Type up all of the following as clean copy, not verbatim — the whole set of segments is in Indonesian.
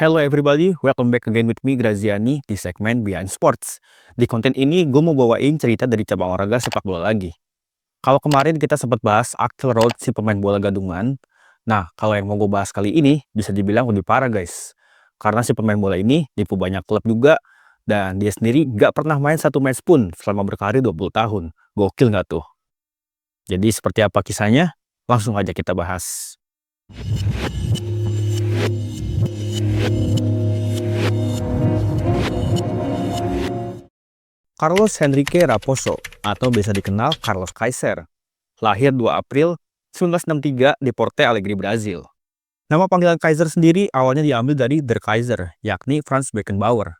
Hello everybody, welcome back again with me Graziani di segmen Behind Sports. Di konten ini gue mau bawain cerita dari cabang olahraga sepak bola lagi. Kalau kemarin kita sempat bahas Axl Rose si pemain bola gadungan. Nah, kalau yang mau gue bahas kali ini bisa dibilang lebih parah guys. Karena si pemain bola ini nipu banyak klub juga dan dia sendiri gak pernah main satu match pun selama berkarir 20 tahun. Gokil gak tuh? Jadi seperti apa kisahnya? Langsung aja kita bahas. Carlos Henrique Raposo, atau biasa dikenal Carlos Kaiser, lahir 2 April 1963 di Porto Alegre, Brazil. Nama panggilan Kaiser sendiri awalnya diambil dari Der Kaiser, yakni Franz Beckenbauer,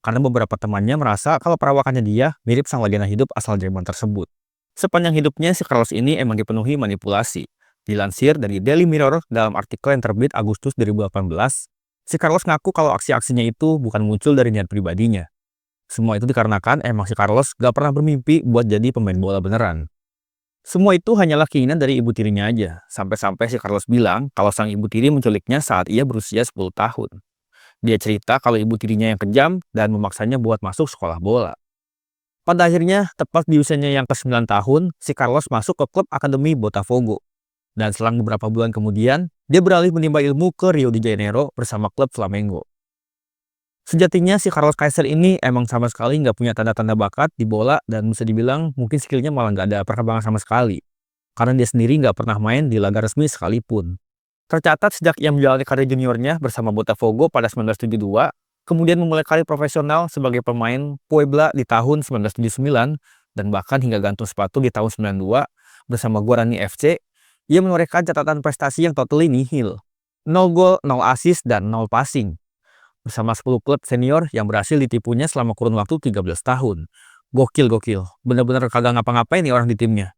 karena beberapa temannya merasa kalau perawakannya dia mirip sang legenda hidup asal Jerman tersebut. Sepanjang hidupnya, si Carlos ini emang dipenuhi manipulasi. Dilansir dari Daily Mirror dalam artikel yang terbit Agustus 2018, si Carlos ngaku kalau aksi-aksinya itu bukan muncul dari niat pribadinya. Semua itu dikarenakan emang si Carlos gak pernah bermimpi buat jadi pemain bola beneran. Semua itu hanyalah keinginan dari ibu tirinya aja. Sampai-sampai si Carlos bilang kalau sang ibu tiri menculiknya saat ia berusia 10 tahun. Dia cerita kalau ibu tirinya yang kejam dan memaksanya buat masuk sekolah bola. Pada akhirnya, tepat di usianya yang ke-9 tahun, si Carlos masuk ke klub Akademi Botafogo. Dan selang beberapa bulan kemudian, dia beralih menimba ilmu ke Rio de Janeiro bersama klub Flamengo. Sejatinya si Carlos Kaiser ini emang sama sekali nggak punya tanda-tanda bakat di bola dan bisa dibilang mungkin skillnya malah nggak ada perkembangan sama sekali. Karena dia sendiri nggak pernah main di laga resmi sekalipun. Tercatat sejak ia menjalani karir juniornya bersama Botafogo pada 1972, kemudian memulai karir profesional sebagai pemain Puebla di tahun 1979, dan bahkan hingga gantung sepatu di tahun 92 bersama Guarani FC, ia menorehkan catatan prestasi yang totally nihil. 0 gol, 0 assist, dan 0 passing. Bersama 10 klub senior yang berhasil ditipunya selama kurun waktu 13 tahun. Gokil. Bener-bener kagak ngapa-ngapain nih orang di timnya.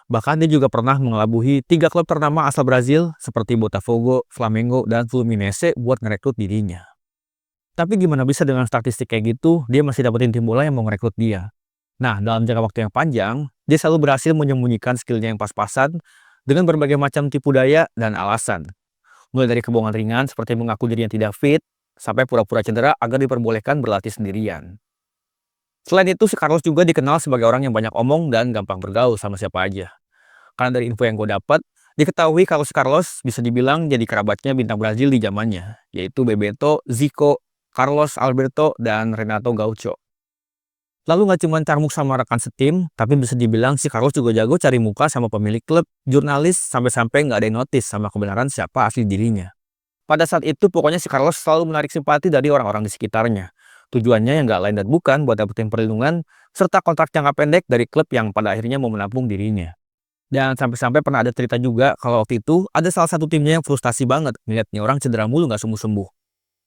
Bahkan dia juga pernah mengelabuhi 3 klub ternama asal Brazil seperti Botafogo, Flamengo, dan Fluminense buat ngerekrut dirinya. Tapi gimana bisa dengan statistik kayak gitu, dia masih dapetin tim bola yang mau ngerekrut dia. Nah, dalam jangka waktu yang panjang, dia selalu berhasil menyembunyikan skillnya yang pas-pasan dengan berbagai macam tipu daya dan alasan. Mulai dari kebohongan ringan seperti mengaku dirinya tidak fit, sampai pura-pura cedera agar diperbolehkan berlatih sendirian. Selain itu, si Carlos juga dikenal sebagai orang yang banyak omong dan gampang bergaul sama siapa aja. Karena dari info yang gue dapat, diketahui kalau si Carlos bisa dibilang jadi kerabatnya bintang Brazil di zamannya, yaitu Bebeto, Zico, Carlos Alberto, dan Renato Gaucho. Lalu nggak cuma carmuk sama rekan setim, tapi bisa dibilang si Carlos juga jago cari muka sama pemilik klub, jurnalis, sampai-sampai nggak ada yang notice sama kebenaran siapa asli dirinya. Pada saat itu pokoknya si Carlos selalu menarik simpati dari orang-orang di sekitarnya. Tujuannya yang gak lain dan bukan buat dapetin perlindungan serta kontrak jangka pendek dari klub yang pada akhirnya mau menampung dirinya. Dan sampai-sampai pernah ada cerita juga kalau waktu itu ada salah satu timnya yang frustasi banget ngeliat nih orang cedera mulu gak sembuh-sembuh.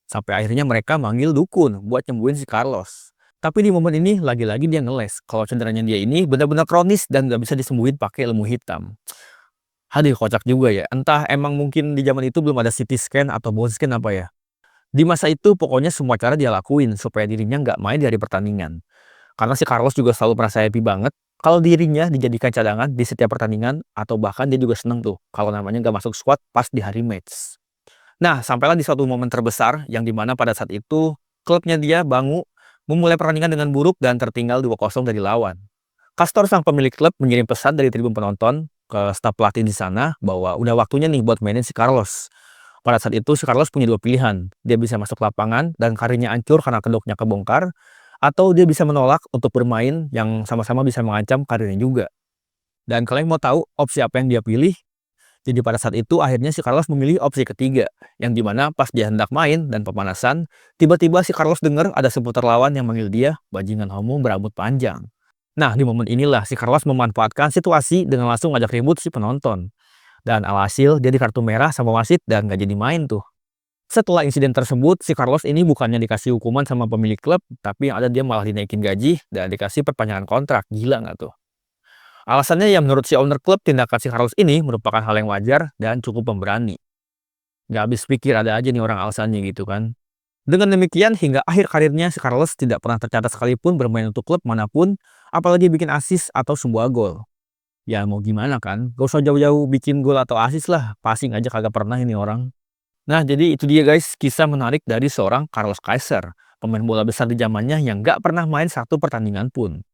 Sampai akhirnya mereka manggil dukun buat nyembuhin si Carlos. Tapi di momen ini lagi-lagi dia ngeles kalau cederanya dia ini benar-benar kronis dan gak bisa disembuhin pakai ilmu hitam. Aduh, kocak juga ya. Entah emang mungkin di zaman itu belum ada CT scan atau bone scan apa ya. Di masa itu pokoknya semua cara dia lakuin supaya dirinya nggak main di hari pertandingan. Karena si Carlos juga selalu merasa happy banget kalau dirinya dijadikan cadangan di setiap pertandingan, atau bahkan dia juga seneng tuh kalau namanya nggak masuk squad pas di hari match. Nah, sampailah di suatu momen terbesar yang dimana pada saat itu klubnya dia Bangu memulai pertandingan dengan buruk dan tertinggal 2-0 dari lawan. Castor sang pemilik klub mengirim pesan dari tribun penonton ke staf pelatih di sana bahwa udah waktunya nih buat mainin si Carlos. Pada saat itu si Carlos punya 2 pilihan. Dia bisa masuk lapangan dan karirnya hancur karena kedoknya kebongkar, atau dia bisa menolak untuk bermain yang sama-sama bisa mengancam karirnya juga. Dan kalian mau tahu opsi apa yang dia pilih? Jadi pada saat itu akhirnya si Carlos memilih opsi ketiga, yang dimana pas dia hendak main dan pemanasan, tiba-tiba si Carlos dengar ada seputar lawan yang manggil dia bajingan homo berambut panjang. Nah, di momen inilah si Carlos memanfaatkan situasi dengan langsung ngajak ribut si penonton. Dan alhasil dia di kartu merah sama wasit dan gak jadi main tuh. Setelah insiden tersebut, si Carlos ini bukannya dikasih hukuman sama pemilik klub, tapi yang ada dia malah dinaikin gaji dan dikasih perpanjangan kontrak. Gila gak tuh? Alasannya ya menurut si owner klub, tindakan si Carlos ini merupakan hal yang wajar dan cukup pemberani. Gak habis pikir ada aja nih orang alasannya gitu kan. Dengan demikian, hingga akhir karirnya, si Carlos tidak pernah tercatat sekalipun bermain untuk klub manapun, apalagi bikin assist atau sebuah gol. Ya mau gimana kan, gak usah jauh-jauh bikin gol atau assist lah, passing aja kagak pernah ini orang. Nah, jadi itu dia guys, kisah menarik dari seorang Carlos Kaiser, pemain bola besar di zamannya yang nggak pernah main satu pertandingan pun.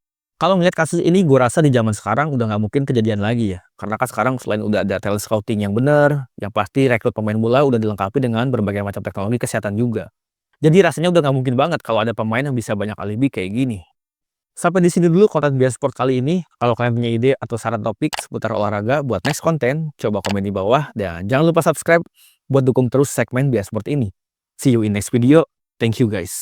Kalau ngeliat kasus ini, gue rasa di zaman sekarang udah nggak mungkin kejadian lagi ya. Karena kan sekarang selain udah ada talent scouting yang bener, yang pasti rekrut pemain bola udah dilengkapi dengan berbagai macam teknologi kesehatan juga. Jadi rasanya udah nggak mungkin banget kalau ada pemain yang bisa banyak alibi kayak gini. Sampai di sini dulu konten Biar Sport kali ini. Kalau kalian punya ide atau saran topik seputar olahraga buat next konten, coba komen di bawah dan jangan lupa subscribe buat dukung terus segmen Biar Sport ini. See you in next video. Thank you guys.